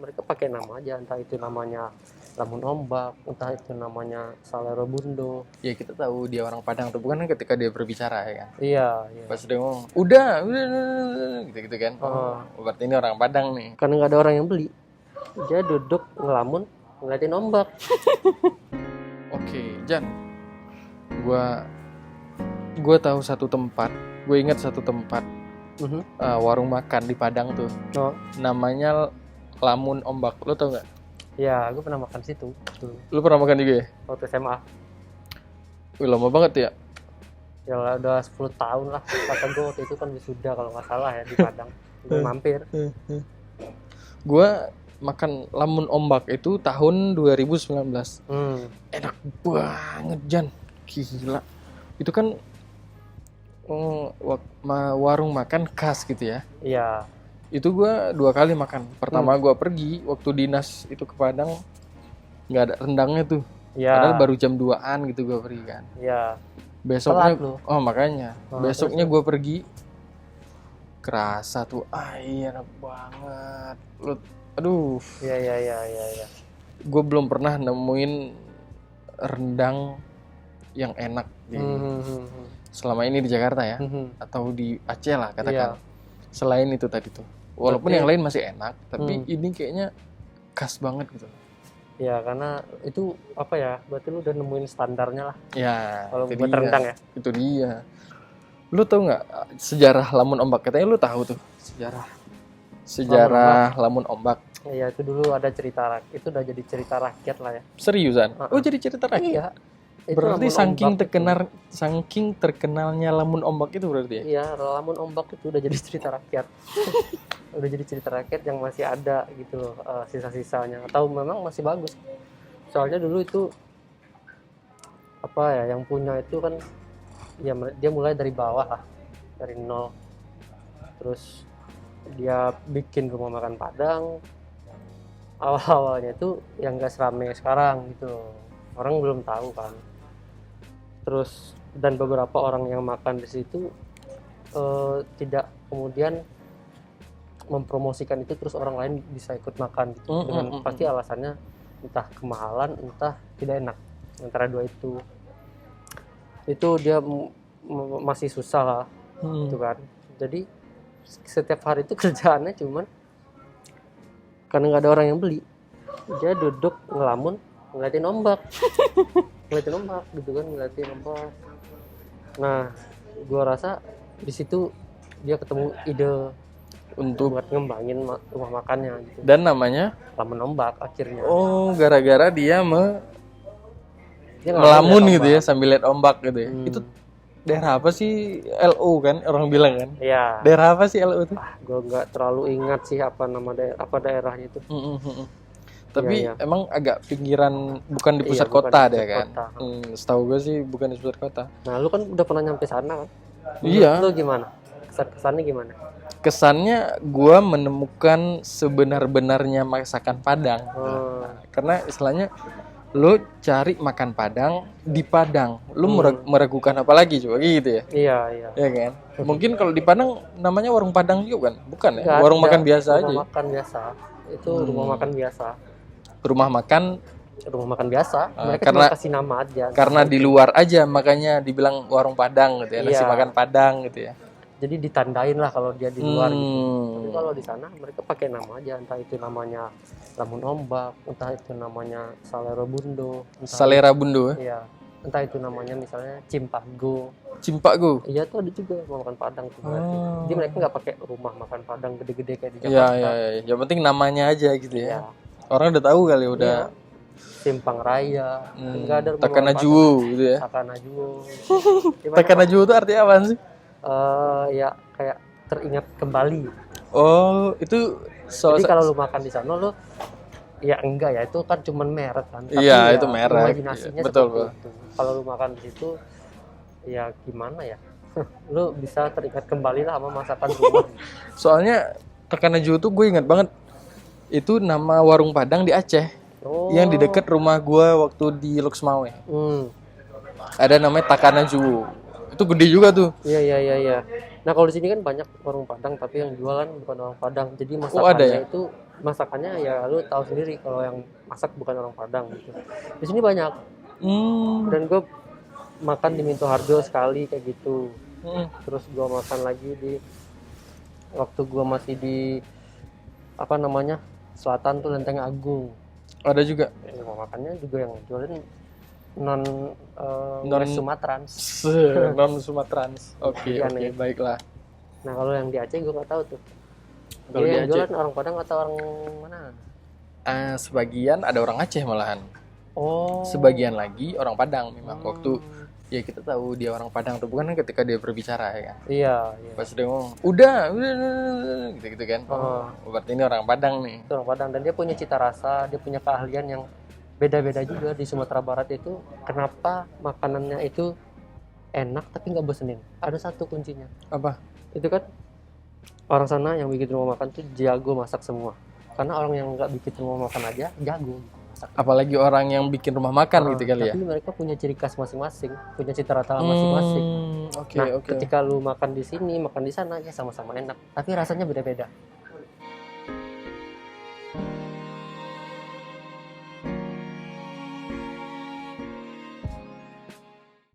Mereka pakai nama aja, entah itu namanya lamun ombak, entah itu namanya salero bundo. Ya kita tahu dia orang Padang tuh, bukan kan ketika dia berbicara ya kan. Iya, iya. Pas dia ngomong, udah, gitu-gitu kan. Oh. Berarti ini orang Padang nih. Karena nggak ada orang yang beli, dia duduk ngelamun ngeliatin ombak. Oke, Jan. Gua tahu satu tempat. Gue ingat satu tempat warung makan di Padang tuh. Oh. Namanya Lamun Ombak. Lo tau nggak? Ya, gue pernah makan situ dulu, Lo pernah makan juga ya? waktu SMA. Wih, lama banget ya. Ya lah, udah 10 tahun lah. Kata gue waktu itu kan wisuda kalau nggak salah ya di Padang. Gue mampir. Gue makan Lamun Ombak itu tahun 2019. Enak banget, Jan. Gila. Itu kan warung makan khas gitu ya. Iya. Itu gue 2 kali makan. Pertama gue pergi waktu dinas itu ke Padang, nggak ada rendangnya tuh. Iya. Padahal baru jam 2-an gitu gue pergi kan. Iya. Besoknya, Telat lu. makanya. Oh, Besoknya gue pergi, kerasa tuh, enak banget. Aduh. Iya. Gue belum pernah nemuin rendang yang enak selama ini di Jakarta ya, atau di Aceh lah katakan. Iya. Selain itu tadi tuh, walaupun Berarti yang lain masih enak, tapi ini kayaknya khas banget gitu. Ya karena itu apa ya, berarti lu udah nemuin standarnya lah Ya, kalau itu buat dia. rendang ya. Itu dia. Lu tahu nggak sejarah Lamun Ombak? Katanya lu tahu tuh sejarah Lamun Ombak. Iya, itu dulu ada cerita itu udah jadi cerita rakyat lah ya. Seriusan? Oh, jadi cerita rakyat? Iya. Itu Berarti Lamun saking terkenalnya Lamun Ombak itu berarti ya? Iya, Lamun Ombak itu udah jadi cerita rakyat. Udah jadi cerita rakyat yang masih ada gitu loh, sisa-sisanya, atau memang masih bagus. Soalnya dulu itu apa ya, yang punya itu kan ya dia mulai dari bawah lah, dari nol. Terus dia bikin rumah makan Padang. Awal-awalnya itu yang gak seramai sekarang gitu loh. Orang belum tahu kan. Terus dan beberapa orang yang makan di situ tidak kemudian mempromosikan itu, terus orang lain bisa ikut makan gitu, dengan pasti alasannya entah kemahalan, entah tidak enak, antara dua itu dia masih susah lah gitu kan. Jadi setiap hari itu kerjaannya cuman, karena nggak ada orang yang beli, dia duduk ngelamun ngeliatin ombak. Ngeliatin ombak gitu kan, ngeliatin ombak. Nah, gua rasa di situ dia ketemu ide untuk buat ngembangin rumah makannya gitu. Dan namanya Lamun Ombak akhirnya. Oh, gara-gara dia Dia melamun ngeliat gitu ya ombak sambil lihat ombak gitu ya. Itu daerah apa sih? LU kan orang bilang kan? Iya. Daerah apa sih LU itu? Gue nggak terlalu ingat sih apa nama daerahnya itu. Tapi Iya. emang agak pinggiran, bukan di pusat Bukan kota di deh pusat kan? kota. Setahu gue sih bukan di pusat kota. Nah, lu kan udah pernah nyampe sana kan? Iya. Lu gimana? Kesannya gimana? Kesannya gue menemukan sebenar-benarnya masakan Padang. Karena istilahnya lu cari makan Padang di Padang, lu meragukan apa lagi coba gitu ya? Iya. Ya kan? Mungkin kalau di Padang namanya warung Padang juga kan? Bukan ya? Nggak, Warung makan biasa aja. Rumah makan biasa. Itu rumah makan biasa. Rumah makan biasa. Mereka karena cuma kasih nama aja. Karena di luar aja makanya dibilang warung Padang gitu ya, nasi makan Padang gitu ya. Jadi ditandain lah kalau dia di luar gitu. Tapi kalau di sana mereka pakai nama aja, entah itu namanya Lamun Ombak, entah itu namanya Salero Bundo, Salera Bundo. Iya. Entah itu namanya misalnya Cimpakgo. Iya, tuh ada juga rumah makan Padang tuh berarti. Jadi mereka nggak pakai rumah makan Padang gede-gede kayak di Jakarta. Iya. Yang penting namanya aja gitu ya. Iya. Orang udah tahu kali udah. Simpang Raya. Enggak ada rumah Takanajuwo gitu ya. Takanajuwo. Takanajuwo itu artinya apa sih? Ya kayak teringat kembali. Oh, itu jadi kalau lu makan di sana lu ya enggak ya, itu kan cuman merek kan. Tapi iya, ya, itu merek. Imajinasinya Betul. itu. Kalau lu makan di situ ya gimana ya? Lu bisa teringat kembali lah sama masakan rumah. Soalnya Takanajuwo tuh gue ingat banget. Itu nama warung Padang di Aceh. Yang di dekat rumah gue waktu di Luxmawe. Ada namanya Takanajuwo. Itu gede juga tuh. Iya. Nah, kalau di sini kan banyak warung Padang, tapi yang jualan bukan orang Padang. Jadi masakannya itu masakannya ya lu tahu sendiri kalau yang masak bukan orang Padang gitu. Di sini banyak. Dan gue makan di Minto Harjo sekali kayak gitu. Terus gue makan lagi di waktu gue masih di apa namanya selatan tuh Lenteng Agung. Ada juga. Ya, makannya juga yang jualin non Sumaterans. Non Sumaterans. Oke, baiklah. Nah kalau yang di Aceh gue nggak tahu tuh. Kalau di yang Aceh jualan orang Padang atau orang mana? Sebagian ada orang Aceh malahan. Oh. Sebagian lagi orang Padang memang. Waktu ya kita tahu dia orang Padang tuh bukan ketika dia berbicara ya kan. Iya. Pas dia ngomong, udah gitu kan. Berarti ini orang Padang nih. Itu orang Padang dan dia punya cita rasa, dia punya keahlian yang beda-beda juga di Sumatera Barat itu. Kenapa makanannya itu enak tapi nggak bosenin? Ada satu kuncinya. Apa? Itu kan orang sana yang bikin rumah makan tuh jago masak semua. Karena orang yang nggak bikin rumah makan aja jago. Apalagi orang yang bikin rumah makan gitu kali ya. Tapi mereka punya ciri khas masing-masing, punya cita rasa masing-masing. Ketika lu makan di sini, makan di sana ya sama-sama enak, tapi rasanya beda-beda.